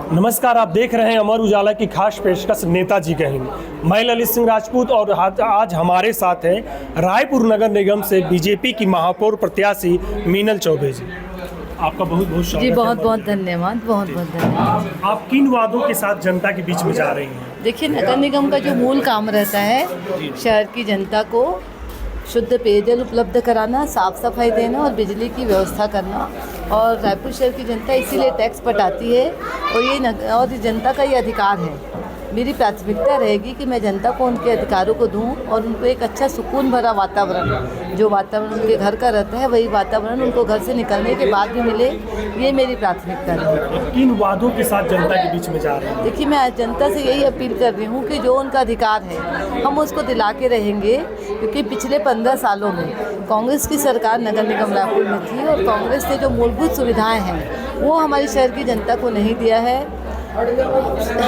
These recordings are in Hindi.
नमस्कार, आप देख रहे हैं अमर उजाला की खास पेशकश नेताजी का हिंद। मैं ललित सिंह राजपूत और आज हमारे साथ हैं रायपुर नगर निगम से बीजेपी की महापौर प्रत्याशी मीनल चौबे जी। आपका बहुत बहुत स्वागत जी, है। बहुत बहुत धन्यवाद, बहुत बहुत धन्यवाद। आप किन वादों के साथ जनता के बीच में जा रही हैं? देखिए, नगर निगम का जो मूल काम रहता है शहर की जनता को शुद्ध पेयजल उपलब्ध कराना, साफ़ सफाई देना और बिजली की व्यवस्था करना। और रायपुर शहर की जनता इसीलिए टैक्स पटाती है और ये जनता का ये अधिकार है। मेरी प्राथमिकता रहेगी कि मैं जनता को उनके अधिकारों को दूं और उनको एक अच्छा सुकून भरा वातावरण, जो वातावरण उनके घर का रहता है वही वातावरण उनको घर से निकलने के बाद भी मिले, ये मेरी प्राथमिकता रहेगी। किन वादों के साथ जनता के बीच में जा रहे हैं? देखिए, मैं आज जनता से यही अपील कर रही हूँ कि जो उनका अधिकार है हम उसको दिला के रहेंगे, क्योंकि पिछले 15 सालों में कांग्रेस की सरकार नगर निगम रायपुर में थी और कांग्रेस ने जो मूलभूत सुविधाएं हैं वो हमारी शहर की जनता को नहीं दिया है।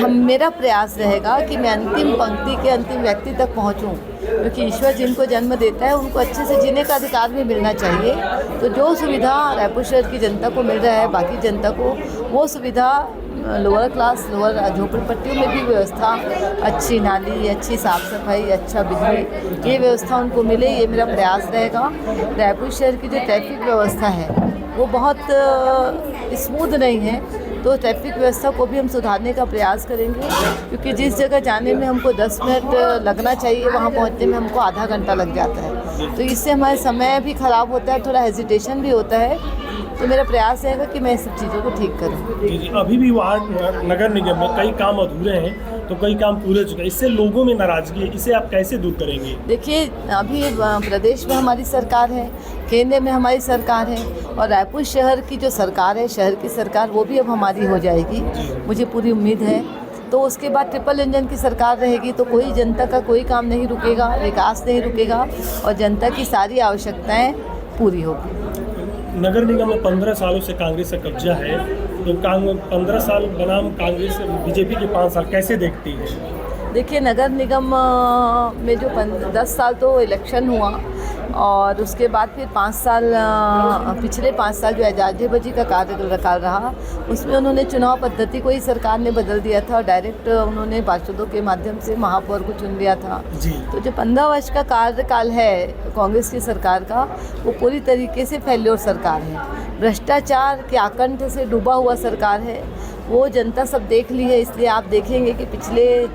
मेरा प्रयास रहेगा कि मैं अंतिम पंक्ति के अंतिम व्यक्ति तक पहुंचूं, क्योंकि ईश्वर जिनको जन्म देता है उनको अच्छे से जीने का अधिकार भी मिलना चाहिए। तो जो सुविधा रायपुर शहर की जनता को मिल रहा है, बाकी जनता को वो सुविधा लोअर क्लास, लोअर झोपड़पट्टियों में भी व्यवस्था, अच्छी नाली, अच्छी साफ़ सफाई, अच्छा बिजली, ये व्यवस्था उनको मिले, ये मेरा प्रयास रहेगा। रायपुर शहर की जो ट्रैफिक व्यवस्था है वो बहुत स्मूथ नहीं है, तो ट्रैफिक व्यवस्था को भी हम सुधारने का प्रयास करेंगे, क्योंकि जिस जगह जाने में हमको 10 मिनट लगना चाहिए वहाँ पहुँचने में हमको आधा घंटा लग जाता है। तो इससे हमारा समय भी ख़राब होता है, थोड़ा हेजिटेशन भी होता है। तो मेरा प्रयास रहेगा कि मैं इस सब चीज़ों को ठीक करूँ। जी, अभी भी वार्ड नगर निगम में कई काम अधूरे हैं, तो कई काम पूरे चुके हैं। इससे लोगों में नाराजगी है, इसे आप कैसे दूर करेंगे? देखिए, अभी प्रदेश में हमारी सरकार है, केंद्र में हमारी सरकार है और रायपुर शहर की जो सरकार है, शहर की सरकार, वो भी अब हमारी हो जाएगी, मुझे पूरी उम्मीद है। तो उसके बाद ट्रिपल इंजन की सरकार रहेगी, तो कोई जनता का कोई काम नहीं रुकेगा, विकास नहीं रुकेगा और जनता की सारी आवश्यकताएं पूरी होगी। नगर निगम में 15 सालों से कांग्रेस का कब्जा है, तो 15 साल बनाम कांग्रेस बीजेपी के 5 साल कैसे देखती है? देखिए, नगर निगम में जो 10 साल तो इलेक्शन हुआ और उसके बाद फिर 5 साल, पिछले 5 साल जो एजाज़ेबाजी का कार्यकाल रहा, उसमें उन्होंने चुनाव पद्धति को ही सरकार ने बदल दिया था और डायरेक्ट उन्होंने पार्षदों के माध्यम से महापौर को चुन लिया था जी। तो जो 15 वर्ष का कार्यकाल है कांग्रेस की सरकार का, वो पूरी तरीके से फेल्योर सरकार है, भ्रष्टाचार के आकंठ से डूबा हुआ सरकार है। वो जनता सब देख ली है, इसलिए आप देखेंगे कि पिछले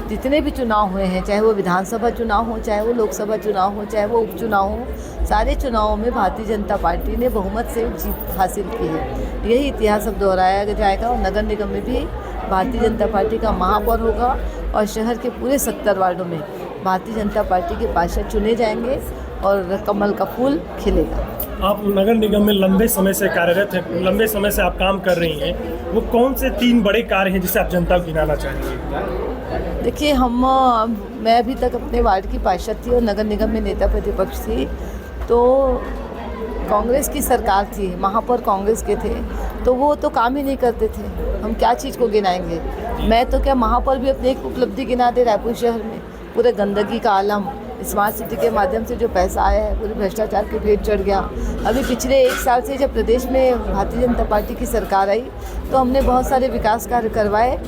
जितने भी चुनाव हुए हैं, चाहे वो विधानसभा चुनाव हो, चाहे वो लोकसभा चुनाव हो, चाहे वो उपचुनाव हो, सारे चुनावों में भारतीय जनता पार्टी ने बहुमत से जीत हासिल की है। यही इतिहास अब दोहराया जाएगा और नगर निगम में भी भारतीय जनता पार्टी का महापौर होगा और शहर के पूरे 70 वार्डों में भारतीय जनता पार्टी के पार्षद चुने जाएंगे और कमल का फूल खिलेगा। आप नगर निगम में लंबे समय से कार्यरत हैं, लंबे समय से आप काम कर रही हैं, वो कौन से 3 बड़े कार्य हैं जिसे आप जनता को गिनाना चाहेंगे? देखिए, मैं अभी तक अपने वार्ड की पार्षद थी और नगर निगम में नेता प्रतिपक्ष थी, तो कांग्रेस की सरकार थी, महापौर कांग्रेस के थे, तो वो तो काम ही नहीं करते थे, हम क्या चीज़ को गिनाएंगे। मैं तो क्या, महापौर भी अपनी एक उपलब्धि गिना दे रायपुर शहर में, पूरे गंदगी का आलम, स्मार्ट सिटी के माध्यम से जो पैसा आया है पूरे भ्रष्टाचार के पेट चढ़ गया। अभी पिछले 1 साल से जब प्रदेश में भारतीय जनता पार्टी की सरकार आई, तो हमने बहुत सारे विकास कार्य करवाए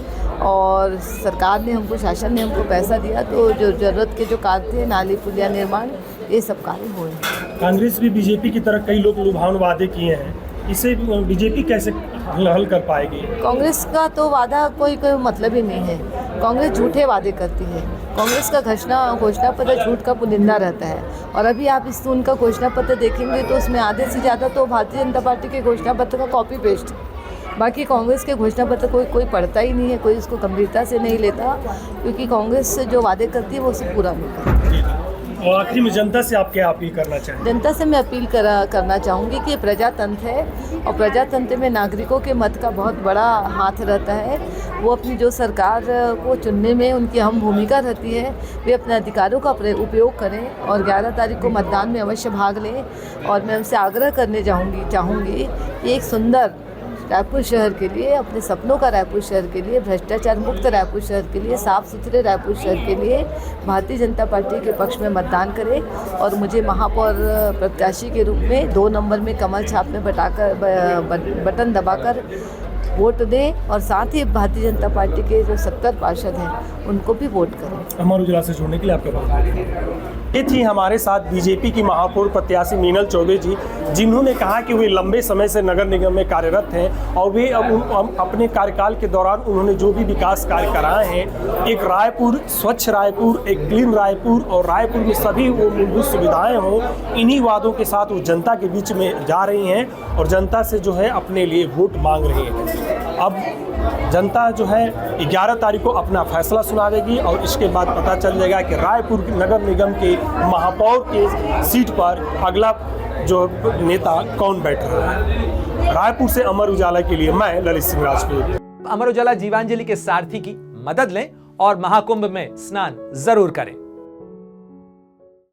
और सरकार ने हमको, शासन ने हमको पैसा दिया, तो जो ज़रूरत के जो कार्य थे, नाली पुलिया निर्माण, ये सब कार्य हुए। कांग्रेस भी बीजेपी की तरह कई लोग लुभावन वादे किए हैं, इसे बीजेपी कैसे हल कर पाएगी? कांग्रेस का तो वादा कोई मतलब ही नहीं है, कांग्रेस झूठे वादे करती है। कांग्रेस का घोषणा पत्र झूठ का पुलिंदा रहता है और अभी आप उनका घोषणा पत्र देखेंगे तो उसमें आधे से ज़्यादा तो भारतीय जनता पार्टी के घोषणा पत्र का कॉपी पेस्ट, बाकी कांग्रेस के घोषणा पत्र कोई पढ़ता ही नहीं है, कोई उसको गंभीरता से नहीं लेता, क्योंकि कांग्रेस जो वादे करती है वो उसे पूरा नहीं करती। और आखिरी में जनता से आप क्या अपील करना चाहेंगे? जनता से मैं अपील करना चाहूँगी कि प्रजातंत्र है और प्रजातंत्र में नागरिकों के मत का बहुत बड़ा हाथ रहता है। वो अपनी जो सरकार को चुनने में उनकी अहम भूमिका रहती है, वे अपने अधिकारों का उपयोग करें और 11 तारीख को मतदान में अवश्य भाग लें। और मैं उनसे आग्रह करने चाहूँगी कि एक सुंदर रायपुर शहर के लिए, अपने सपनों का रायपुर शहर के लिए, भ्रष्टाचार मुक्त रायपुर शहर के लिए, साफ़ सुथरे रायपुर शहर के लिए भारतीय जनता पार्टी के पक्ष में मतदान करें और मुझे महापौर प्रत्याशी के रूप में 2 नंबर में कमल छाप में बटन दबाकर वोट दें और साथ ही भारतीय जनता पार्टी के जो 70 पार्षद हैं उनको भी वोट करें। अमर उजाला से जुड़ने के लिए आपका बहुत धन्यवाद। ये थी हमारे साथ बीजेपी की महापौर प्रत्याशी मीनल चौबे जी, जिन्होंने कहा कि वे लंबे समय से नगर निगम में कार्यरत हैं और वे अब अपने कार्यकाल के दौरान उन्होंने जो भी विकास कार्य कराए हैं, एक रायपुर, स्वच्छ रायपुर, एक क्लीन रायपुर और रायपुर में सभी वो मूलभूत सुविधाएं हों, इन्हीं वादों के साथ वो जनता के बीच में जा रही हैं और जनता से जो है अपने लिए वोट मांग रही हैं। अब जनता जो है 11 तारीख को अपना फैसला सुना देगी और इसके बाद पता चल जाएगा कि रायपुर नगर निगम के महापौर के सीट पर अगला जो नेता कौन बैठ रहा है। रायपुर से अमर उजाला के लिए मैं ललित सिंह राजपूत। अमर उजाला जीवांजलि के सारथी की मदद लें और महाकुंभ में स्नान जरूर करें।